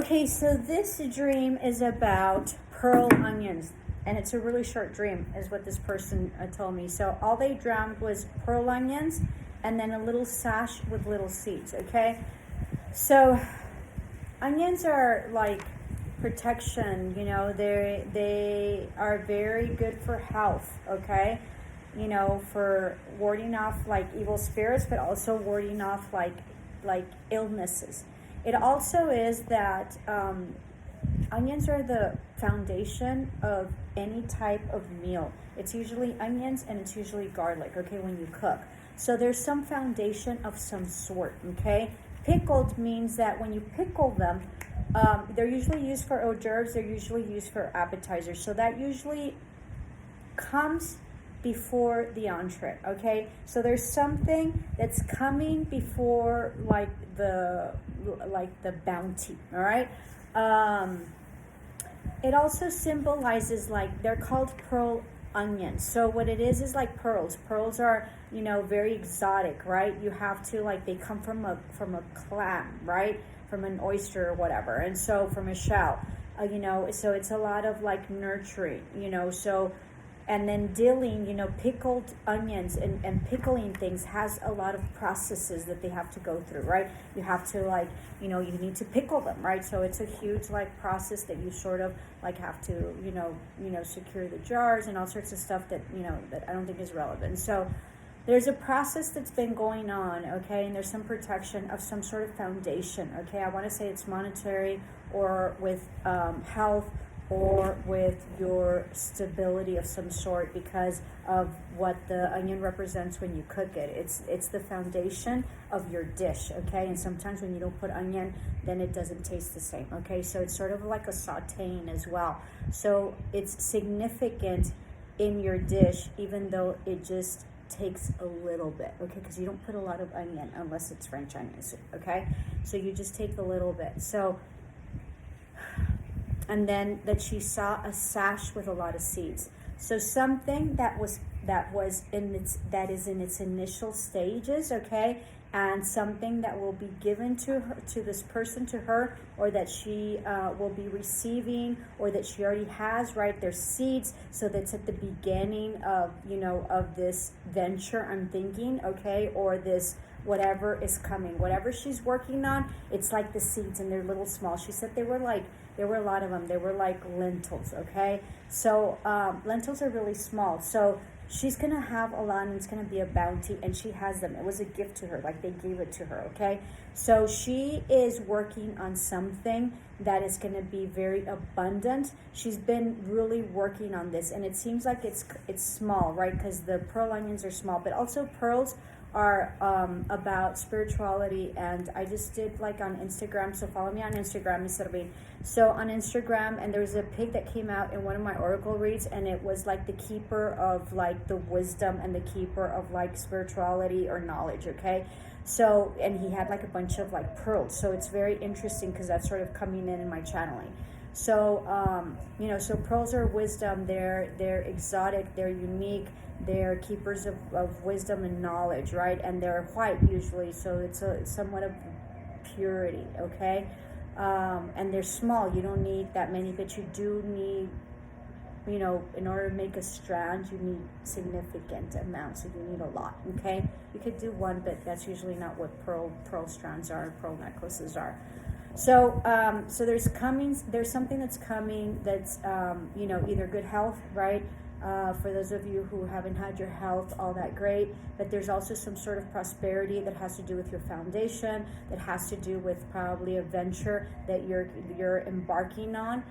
Okay, so this dream is about pearl onions, and it's a really short dream, is what this person told me. So all they dreamt was pearl onions and then a little sash with little seeds, okay? So onions are like protection, they are very good for health, okay? For warding off like evil spirits, but also warding off like illnesses. It also is that onions are the foundation of any type of meal. It's usually onions and it's usually garlic, okay, when you cook. So there's some foundation of some sort, okay? Pickled means that when you pickle them, they're usually used for hors d'oeuvres, they're usually used for appetizers. So that usually comes before the entree, okay? So there's something that's coming before the bounty, all right? It also symbolizes, like, they're called pearl onions. So what it is like pearls. Pearls are, very exotic, right? You have to, like, they come from a clam, right? From an oyster or whatever. And so from a shell, so it's a lot of like nurturing, so. And then dilling, pickled onions and pickling things has a lot of processes that they have to go through, right? You have to you need to pickle them, right? So it's a huge process that you sort of have to, secure the jars and all sorts of stuff that, that I don't think is relevant. So there's a process that's been going on, okay? And there's some protection of some sort of foundation, okay? I want to say it's monetary or with health, or with your stability of some sort because of what the onion represents when you cook it. It's the foundation of your dish, okay? And sometimes when you don't put onion, then it doesn't taste the same, okay? So it's sort of like a sauteing as well. So it's significant in your dish, even though it just takes a little bit, okay? Because you don't put a lot of onion unless it's French onion soup, okay? So you just take a little bit. So, and then that she saw a sash with a lot of seeds. So something that is in its initial stages, okay, and something that will be given to her, to this person, to her, or that she will be receiving, or that she already has, right? There's seeds, so that's at the beginning of of this venture, I'm thinking, okay, or this whatever is coming, whatever she's working on. It's like the seeds, and they're little small. She said there were a lot of them. They were like lentils, okay? So lentils are really small. So she's going to have a lot, and it's going to be a bounty, and she has them. It was a gift to her, like they gave it to her, okay? So she is working on something that is going to be very abundant. She's been really working on this, and it seems like it's small, right? Because the pearl onions are small, but also pearls are about spirituality. And I just did on Instagram, so follow me on Instagram, so on Instagram, and there was a pig that came out in one of my oracle reads, and it was like the keeper of the wisdom and the keeper of spirituality or knowledge, okay? So, and he had a bunch of pearls, so it's very interesting because that's sort of coming in my channeling. So so pearls are wisdom. They're exotic, they're unique, they're keepers of wisdom and knowledge, right? And they're white usually, so it's somewhat of purity, okay? And they're small. You don't need that many, but you do need, in order to make a strand, you need significant amounts, so you need a lot, okay? You could do one, but that's usually not what pearl strands are, pearl necklaces are. So so there's something that's coming that's either good health, right? For those of you who haven't had your health all that great, but there's also some sort of prosperity that has to do with your foundation, that has to do with probably a venture that you're embarking on.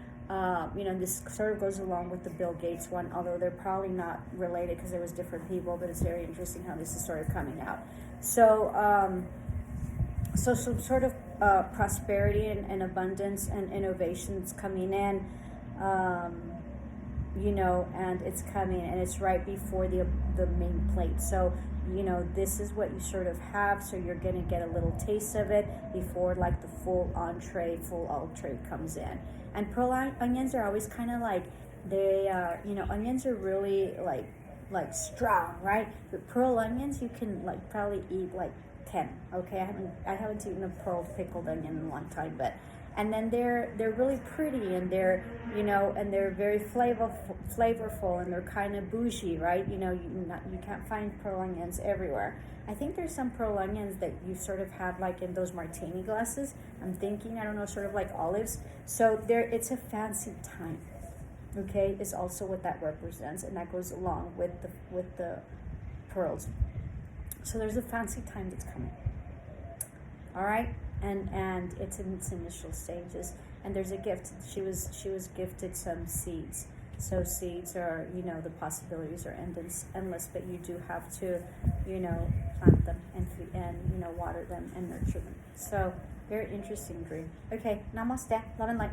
This sort of goes along with the Bill Gates one, although they're probably not related because there was different people, but it's very interesting how this is sort of coming out. So so some sort of prosperity and abundance and innovations coming in, and it's coming, and it's right before the main plate. So this is what you sort of have, so you're going to get a little taste of it before the full entree comes in. And pearl onions are always kind of they are, onions are really strong, right? But pearl onions you can probably eat 10, okay? I haven't eaten a pearl pickled onion in a long time, but and then they're really pretty, and they're, you know, and they're very flavorful, and they're kind of bougie, right? You know, you can't find pearl onions everywhere. I think there's some pearl onions that you sort of have like in those martini glasses. I'm thinking, I don't know, sort of like olives. So there, it's a fancy time. Okay, is also what that represents, and that goes along with the pearls. So there's a fancy time that's coming. All right, and it's in its initial stages. And there's a gift. She was gifted some seeds. So seeds are, you know, the possibilities are endless, but you do have to, you know, plant them and you know, water them and nurture them. So very interesting dream. Okay, namaste, love and light.